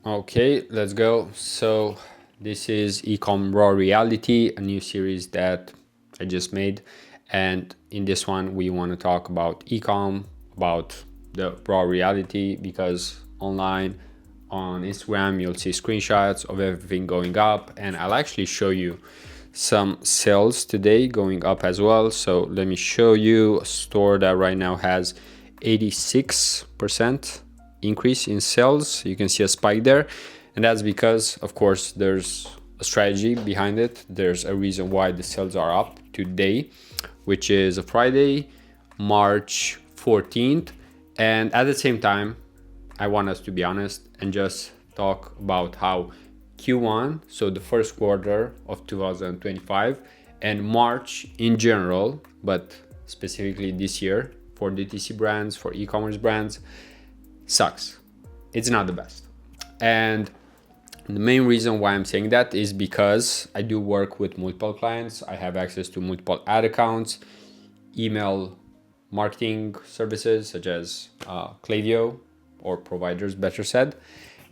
Okay, let's go. So this is eCom Raw Reality, a new series that I just made. And in this one, we want to talk about eCom, about the raw reality, because online on Instagram, you'll see screenshots of everything going up. And I'll actually show you some sales today going up as well. So let me show you a store that right now has 86% increase in sales. You can see a spike there, and that's because, of course, there's a strategy behind it. There's a reason why the sales are up today, which is a Friday, March 14th. And at the same time, I want us to be honest and just talk about how Q1, so the first quarter of 2025, and March in general, but specifically this year for DTC brands, for e-commerce brands, sucks. It's not the best. And the main reason why I'm saying that is because I do work with multiple clients. I have access to multiple ad accounts, email marketing services such as Klaviyo, or providers, better said.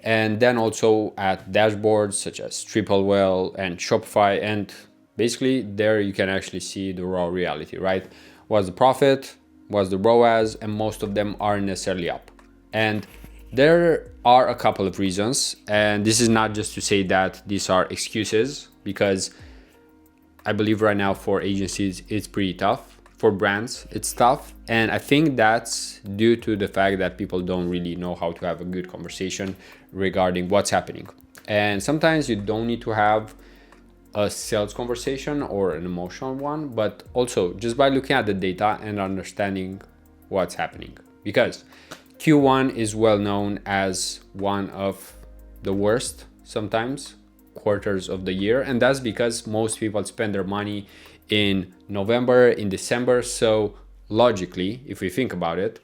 And then also at dashboards such as Triplewell and Shopify. And basically there you can actually see the raw reality, right? What's the profit? What's the ROAS? And most of them aren't necessarily up. And there are a couple of reasons, and this is not just to say that these are excuses, because I believe right now for agencies it's pretty tough. For brands it's tough, and I think that's due to the fact that people don't really know how to have a good conversation regarding what's happening. And sometimes you don't need to have a sales conversation or an emotional one, but also just by looking at the data and understanding what's happening, because Q1 is well known as one of the worst sometimes quarters of the year, and that's because most people spend their money in November, in December. So logically, if we think about it,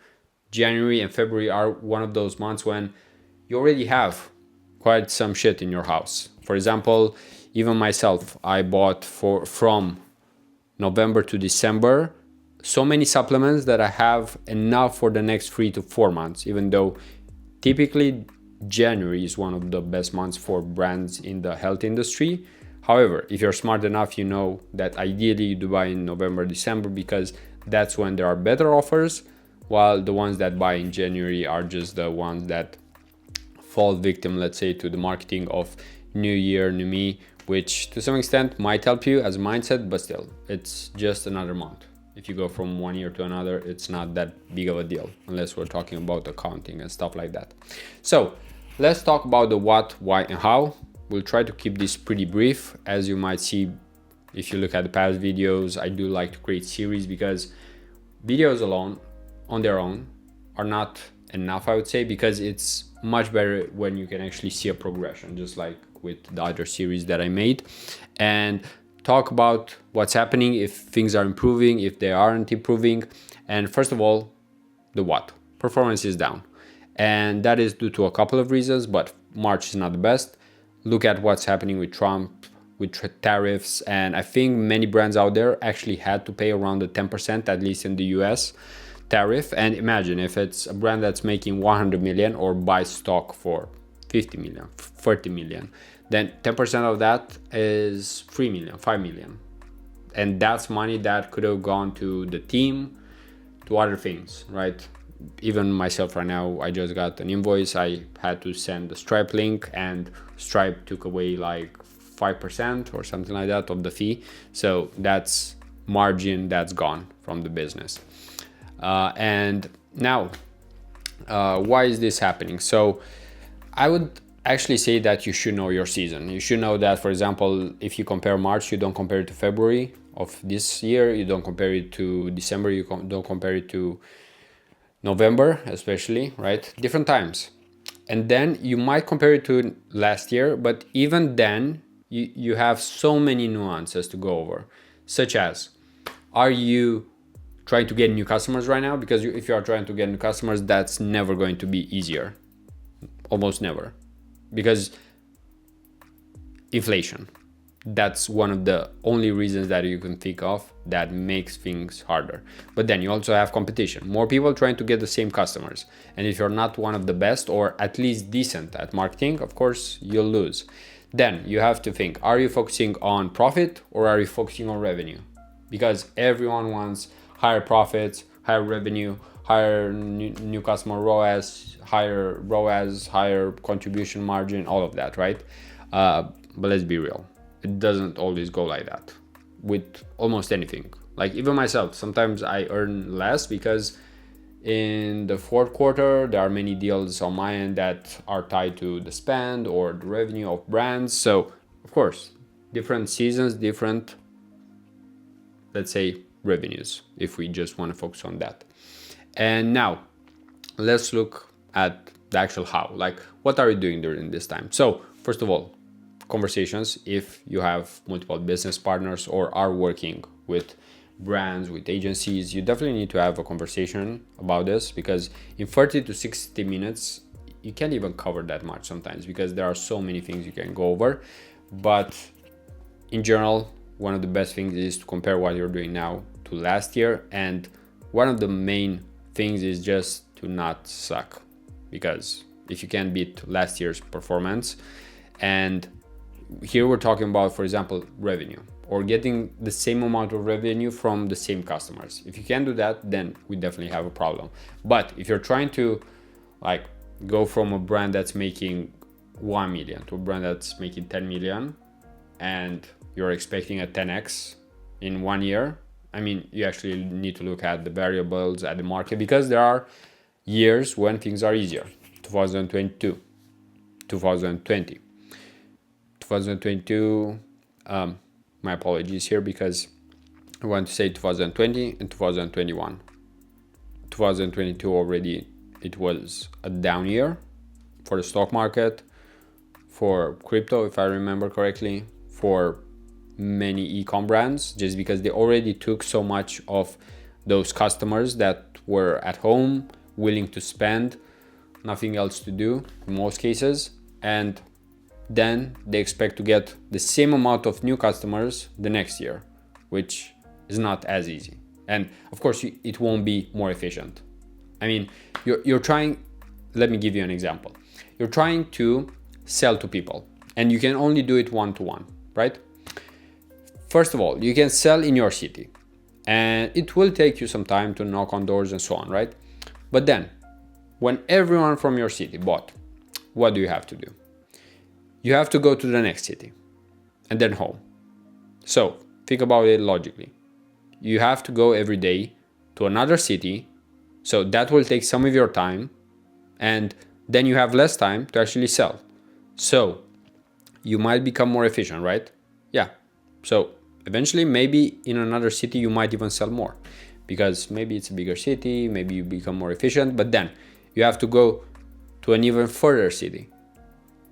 January and February are one of those months when you already have quite some shit in your house. For example, even myself, I bought from November to December so many supplements that I have enough for the next 3 to 4 months, even though typically January is one of the best months for brands in the health industry. However, if you're smart enough, you know that ideally you do buy in November, December, because that's when there are better offers, while the ones that buy in January are just the ones that fall victim, let's say, to the marketing of new year, new me, which to some extent might help you as a mindset, but still, it's just another month. If you go from one year to another, it's not that big of a deal, unless we're talking about accounting and stuff like that. So let's talk about the what, why, and how. We'll try to keep this pretty brief. As you might see, if you look at the past videos, I do like to create series, because videos alone on their own are not enough, I would say, because it's much better when you can actually see a progression, just like with the other series that I made, and talk about what's happening, if things are improving, if they aren't improving. And first of all, the what. Performance is down, and that is due to a couple of reasons, but March is not the best. Look at what's happening with Trump, with tariffs, and I think many brands out there actually had to pay around the 10%, at least in the US, tariff. And imagine if it's a brand that's making 100 million or buys stock for 50 million, 30 million, then 10% of that is 3 million, 5 million. And that's money that could have gone to the team, to other things, right? Even myself right now, I just got an invoice. I had to send the Stripe link, and Stripe took away like 5% or something like that of the fee. So that's margin that's gone from the business. And now, why is this happening? So I would actually say that you should know your season. You should know that, for example, if you compare March, you don't compare it to February of this year. You don't compare it to December. You don't compare it to November, especially, right? Different times. And then you might compare it to last year, but even then, you have so many nuances to go over, such as, are you trying to get new customers right now? Because if you are trying to get new customers, that's never going to be easier. Almost never. Because inflation. That's one of the only reasons that you can think of that makes things harder. But then you also have competition, more people trying to get the same customers. And if you're not one of the best or at least decent at marketing, of course, you'll lose. Then you have to think, are you focusing on profit or are you focusing on revenue? Because everyone wants higher profits, higher revenue, higher new customer ROAS, higher contribution margin, all of that, right? But let's be real. It doesn't always go like that with almost anything. Like even myself, sometimes I earn less because in the fourth quarter, there are many deals on my end that are tied to the spend or the revenue of brands. So of course, different seasons, different, let's say, revenues, if we just want to focus on that. And now let's look at the actual how, like what are you doing during this time? So first of all, conversations. If you have multiple business partners or are working with brands, with agencies, you definitely need to have a conversation about this, because in 30 to 60 minutes you can't even cover that much sometimes, because there are so many things you can go over. But in general, one of the best things is to compare what you're doing now to last year, and one of the main things is just to not suck, because if you can beat last year's performance, and here we're talking about, for example, revenue or getting the same amount of revenue from the same customers. If you can do that, then we definitely have a problem. But if you're trying to like go from a brand that's making 1 million to a brand that's making 10 million and you're expecting a 10x in 1 year, I mean, you actually need to look at the variables at the market, because there are years when things are easier. 2022, 2020. 2022, my apologies here, because I want to say 2020 and 2021. 2022 already, it was a down year for the stock market, for crypto, if I remember correctly, for many eCom brands, just because they already took so much of those customers that were at home, willing to spend, nothing else to do in most cases, and then they expect to get the same amount of new customers the next year, which is not as easy. And of course, it won't be more efficient. I mean, you're trying, let me give you an example. You're trying to sell to people and you can only do it one-to-one, right? First of all, you can sell in your city and it will take you some time to knock on doors and so on, right? But then when everyone from your city bought, what do you have to do? You have to go to the next city and then home. So think about it logically. You have to go every day to another city. So that will take some of your time and then you have less time to actually sell. So you might become more efficient, right? Yeah. So eventually maybe in another city you might even sell more, because maybe it's a bigger city, maybe you become more efficient, but then you have to go to an even further city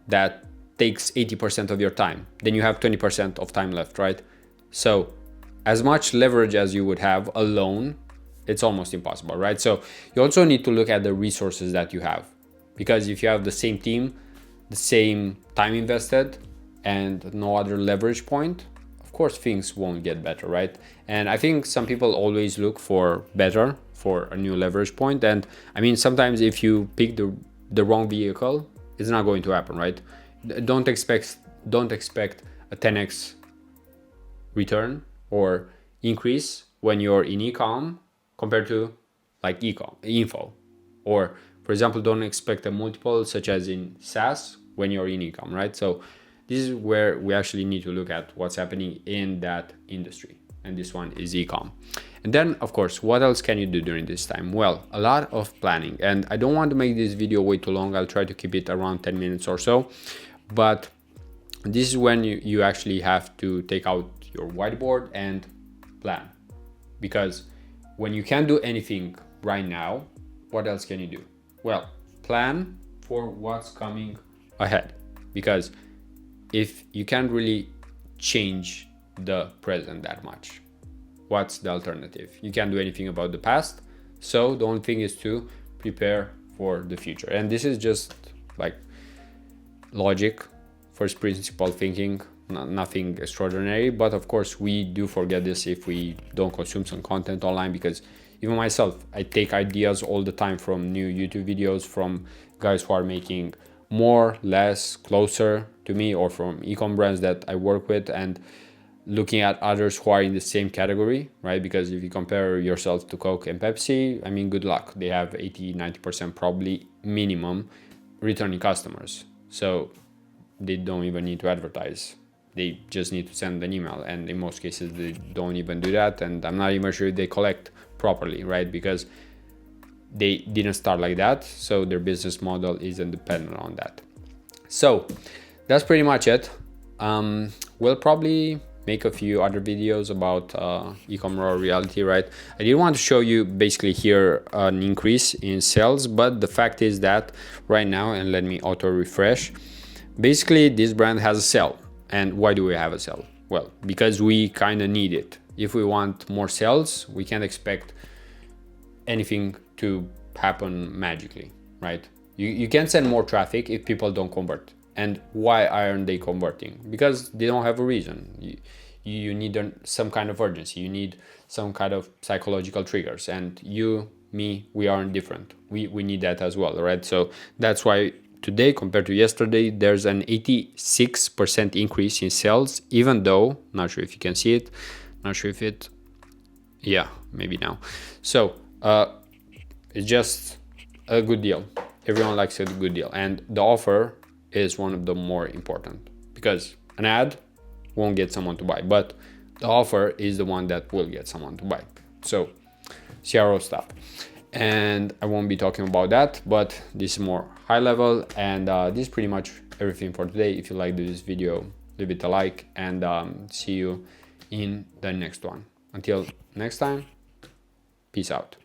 that takes 80% of your time. Then you have 20% of time left, right? So as much leverage as you would have alone, it's almost impossible, right? So you also need to look at the resources that you have, because if you have the same team, the same time invested and no other leverage point, of course things won't get better, right? And I think some people always look for better, for a new leverage point. And I mean, sometimes if you pick the wrong vehicle, it's not going to happen, right? Don't expect a 10x return or increase when you're in eCom compared to like info. Or for example, don't expect a multiple such as in SaaS when you're in eCom, right? So this is where we actually need to look at what's happening in that industry. And this one is eCom. And then of course, what else can you do during this time? Well, a lot of planning. And I don't want to make this video way too long. I'll try to keep it around 10 minutes or so. But this is when you actually have to take out your whiteboard and plan. Because when you can't do anything right now, what else can you do? Well, plan for what's coming ahead. Because if you can't really change the present that much, what's the alternative? You can't do anything about the past. So the only thing is to prepare for the future. And this is just like logic, first principle thinking, nothing extraordinary, but of course we do forget this if we don't consume some content online, because even myself, I take ideas all the time from new YouTube videos, from guys who are making more, less, closer to me, or from eCom brands that I work with, and looking at others who are in the same category, right? Because if you compare yourself to Coke and Pepsi, I mean, good luck. They have 80-90% probably minimum returning customers. So they don't even need to advertise. They just need to send an email. And in most cases, they don't even do that. And I'm not even sure if they collect properly, right? Because they didn't start like that. So their business model isn't dependent on that. So that's pretty much it. We'll probably make a few other videos about eCom raw reality, right? I did want to show you basically here an increase in sales, but the fact is that right now, and let me auto refresh, basically this brand has a sale. And why do we have a sale? Well, because we kind of need it. If we want more sales, we can't expect anything to happen magically, right? You can't send more traffic if people don't convert. And why aren't they converting? Because they don't have a reason. You need some kind of urgency. You need some kind of psychological triggers. And you, me, we aren't different. We need that as well, right? So that's why today, compared to yesterday, there's an 86% increase in sales, even though, not sure if you can see it, not sure if it, yeah, maybe now. So it's just a good deal. Everyone likes a good deal. And the offer is one of the more important, because an ad won't get someone to buy, but the offer is the one that will get someone to buy. So CRO stuff, and I won't be talking about that, but this is more high level. And this is pretty much everything for today. If you liked this video, leave it a like, and see you in the next one. Until next time, peace out.